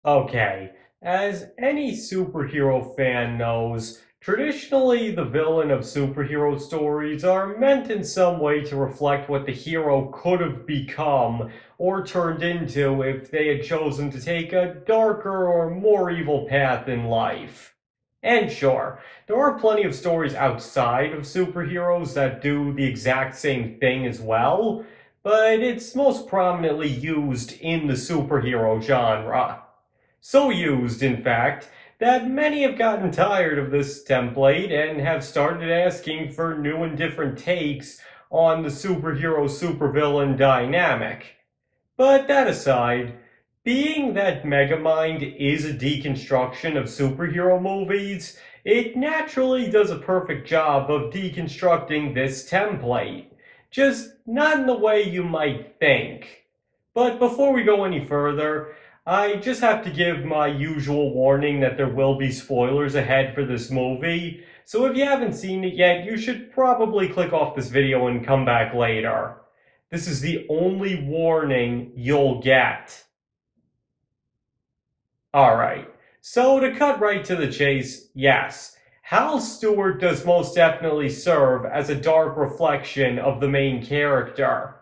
Okay, as any superhero fan knows, traditionally the villain of superhero stories are meant in some way to reflect what the hero could have become or turned into if they had chosen to take a darker or more evil path in life. And sure, there are plenty of stories outside of superheroes that do the exact same thing as well, but it's most prominently used in the superhero genre. So used, in fact, that many have gotten tired of this template and have started asking for new and different takes on the superhero supervillain dynamic. But that aside, being that Megamind is a deconstruction of superhero movies, it naturally does a perfect job of deconstructing this template. Just not in the way you might think. But before we go any further, I just have to give my usual warning that there will be spoilers ahead for this movie. So if you haven't seen it yet, you should probably click off this video and come back later. This is the only warning you'll get. Alright, so to cut right to the chase, yes, Hal Stewart does most definitely serve as a dark reflection of the main character.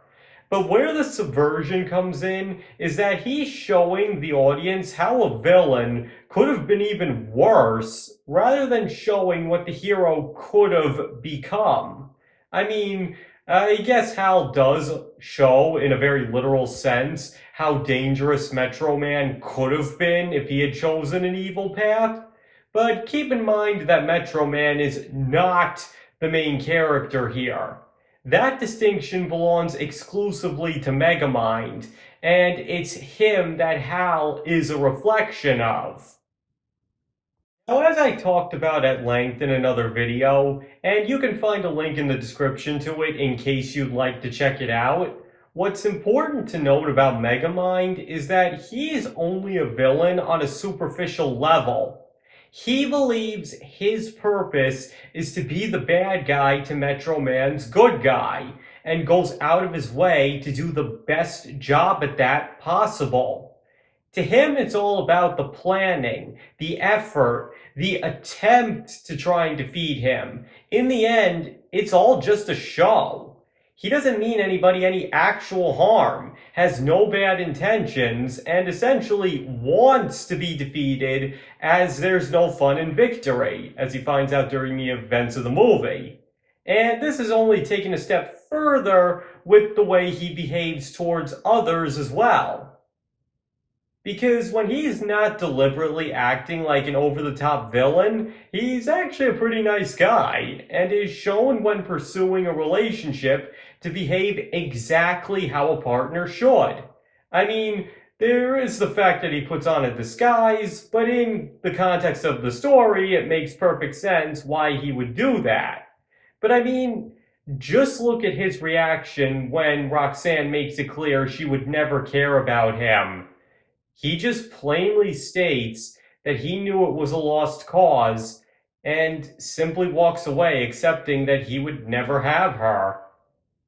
But where the subversion comes in is that he's showing the audience how a villain could have been even worse, rather than showing what the hero could have become. I mean, I guess Hal does show, in a very literal sense, how dangerous Metro Man could have been if he had chosen an evil path. But keep in mind that Metro Man is not the main character here. That distinction belongs exclusively to Megamind, and it's him that Hal is a reflection of. Now, as I talked about at length in another video, and you can find a link in the description to it in case you'd like to check it out, what's important to note about Megamind is that he is only a villain on a superficial level. He believes his purpose is to be the bad guy to Metro Man's good guy, and goes out of his way to do the best job at that possible. To him, it's all about the planning, the effort, the attempt to try and defeat him. In the end, it's all just a show. He doesn't mean anybody any actual harm, has no bad intentions, and essentially wants to be defeated as there's no fun in victory, as he finds out during the events of the movie. And this is only taken a step further with the way he behaves towards others as well. Because when he's not deliberately acting like an over the top villain, he's actually a pretty nice guy, and is shown when pursuing a relationship to behave exactly how a partner should. I mean, there is the fact that he puts on a disguise, but in the context of the story, it makes perfect sense why he would do that. But I mean, just look at his reaction when Roxanne makes it clear she would never care about him. He just plainly states that he knew it was a lost cause and simply walks away accepting that he would never have her.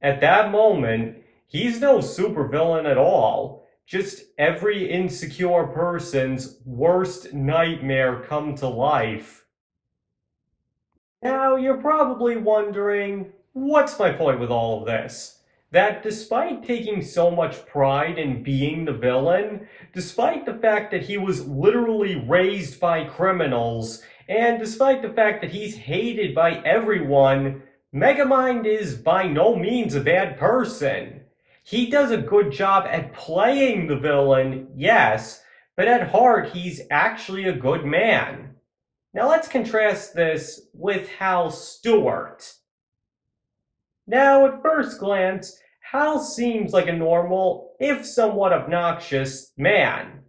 At that moment, he's no supervillain at all, just every insecure person's worst nightmare come to life. Now, you're probably wondering, what's my point with all of this? That despite taking so much pride in being the villain, despite the fact that he was literally raised by criminals, and despite the fact that he's hated by everyone, Megamind is by no means a bad person. He does a good job at playing the villain, yes, but at heart he's actually a good man. Now let's contrast this with Hal Stewart. Now, at first glance, Hal seems like a normal, if somewhat obnoxious, man.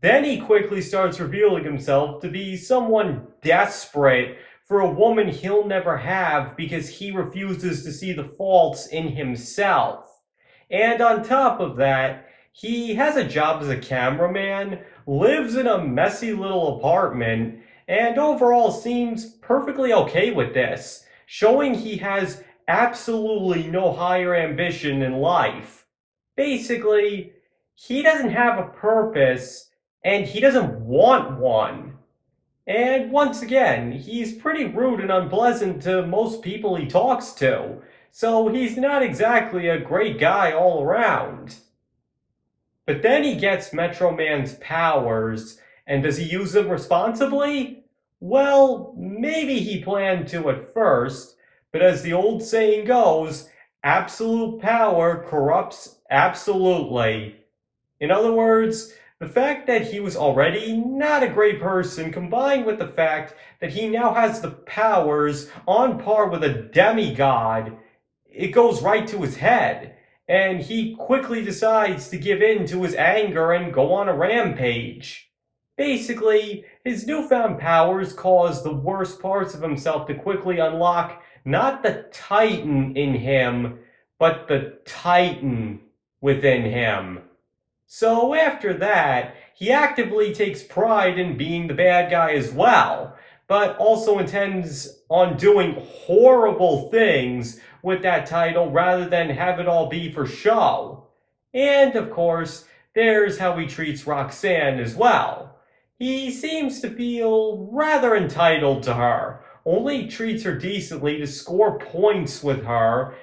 Then he quickly starts revealing himself to be someone desperate for a woman he'll never have because he refuses to see the faults in himself. And on top of that, he has a job as a cameraman, lives in a messy little apartment, and overall seems perfectly okay with this, showing he has absolutely no higher ambition in life. Basically, he doesn't have a purpose, and he doesn't want one. And once again, he's pretty rude and unpleasant to most people he talks to, so he's not exactly a great guy all around. But then he gets Metro Man's powers, and does he use them responsibly? Well, maybe he planned to at first, but as the old saying goes, absolute power corrupts absolutely. In other words, the fact that he was already not a great person, combined with the fact that he now has the powers on par with a demigod, it goes right to his head, and he quickly decides to give in to his anger and go on a rampage. Basically, his newfound powers cause the worst parts of himself to quickly unlock not the Titan in him, but the Titan within him. So after that, he actively takes pride in being the bad guy as well, but also intends on doing horrible things with that title rather than have it all be for show. And of course, there's how he treats Roxanne as well. He seems to feel rather entitled to her, only treats her decently to score points with her,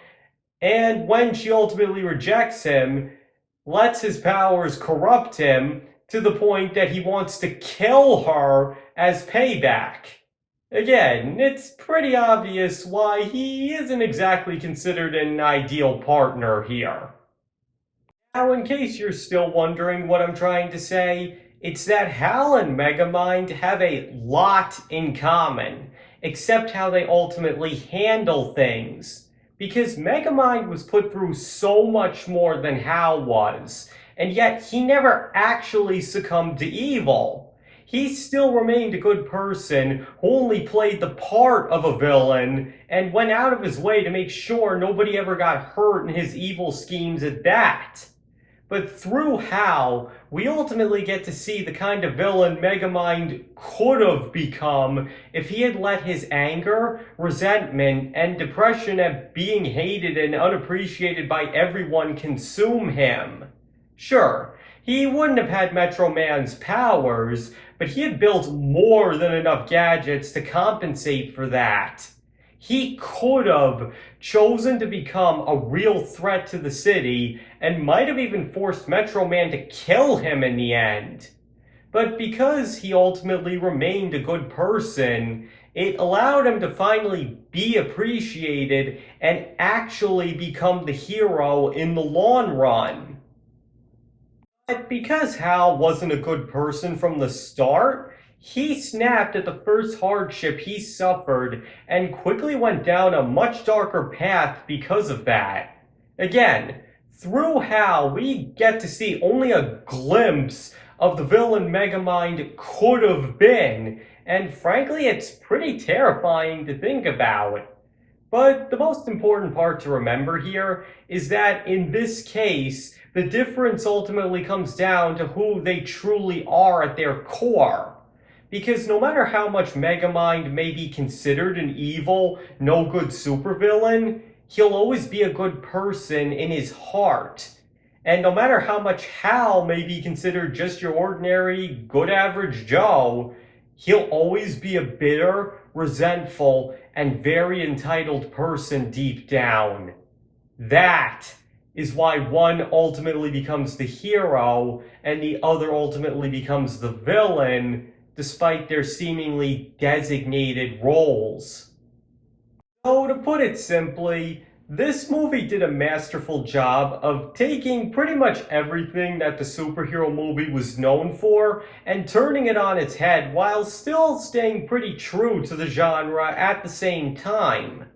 and when she ultimately rejects him, lets his powers corrupt him to the point that he wants to kill her as payback. Again, it's pretty obvious why he isn't exactly considered an ideal partner here. Now, in case you're still wondering what I'm trying to say, it's that Hal and Megamind have a lot in common, except how they ultimately handle things. Because Megamind was put through so much more than Hal was, and yet he never actually succumbed to evil. He still remained a good person who only played the part of a villain and went out of his way to make sure nobody ever got hurt in his evil schemes at that. But through Hal, we ultimately get to see the kind of villain Megamind could have become if he had let his anger, resentment, and depression at being hated and unappreciated by everyone consume him. Sure, he wouldn't have had Metro Man's powers, but he had built more than enough gadgets to compensate for that. He could have chosen to become a real threat to the city and might have even forced Metro Man to kill him in the end. But because he ultimately remained a good person, it allowed him to finally be appreciated and actually become the hero in the long run. But because Hal wasn't a good person from the start, he snapped at the first hardship he suffered and quickly went down a much darker path because of that. Again, through Hal, we get to see only a glimpse of the villain Megamind could have been, and frankly, it's pretty terrifying to think about. But the most important part to remember here is that in this case, the difference ultimately comes down to who they truly are at their core. Because no matter how much Megamind may be considered an evil, no good supervillain, he'll always be a good person in his heart. And no matter how much Hal may be considered just your ordinary, good average Joe, he'll always be a bitter, resentful, and very entitled person deep down. That is why one ultimately becomes the hero and the other ultimately becomes the villain, despite their seemingly designated roles. So, to put it simply, this movie did a masterful job of taking pretty much everything that the superhero movie was known for and turning it on its head while still staying pretty true to the genre at the same time.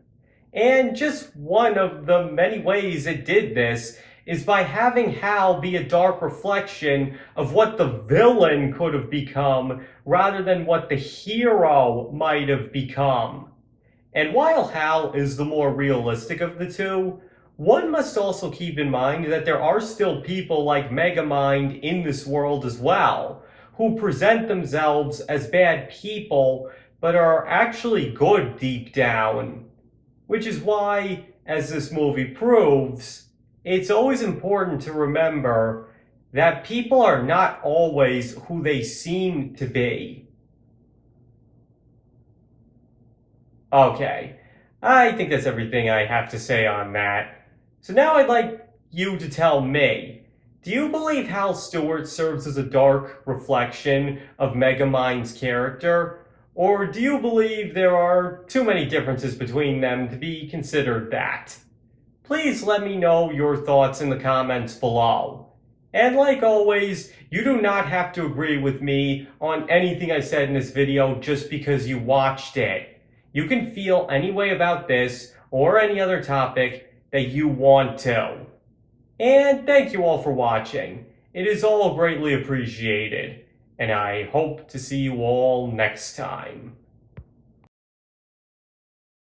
And just one of the many ways it did this is by having Hal be a dark reflection of what the villain could have become rather than what the hero might have become. And while Hal is the more realistic of the two, one must also keep in mind that there are still people like Megamind in this world as well, who present themselves as bad people but are actually good deep down. Which is why, as this movie proves, it's always important to remember that people are not always who they seem to be. Okay, I think that's everything I have to say on that. So now I'd like you to tell me, do you believe Hal Stewart serves as a dark reflection of Megamind's character? Or do you believe there are too many differences between them to be considered that? Please let me know your thoughts in the comments below. And like always, you do not have to agree with me on anything I said in this video just because you watched it. You can feel any way about this or any other topic that you want to. And thank you all for watching. It is all greatly appreciated. And I hope to see you all next time.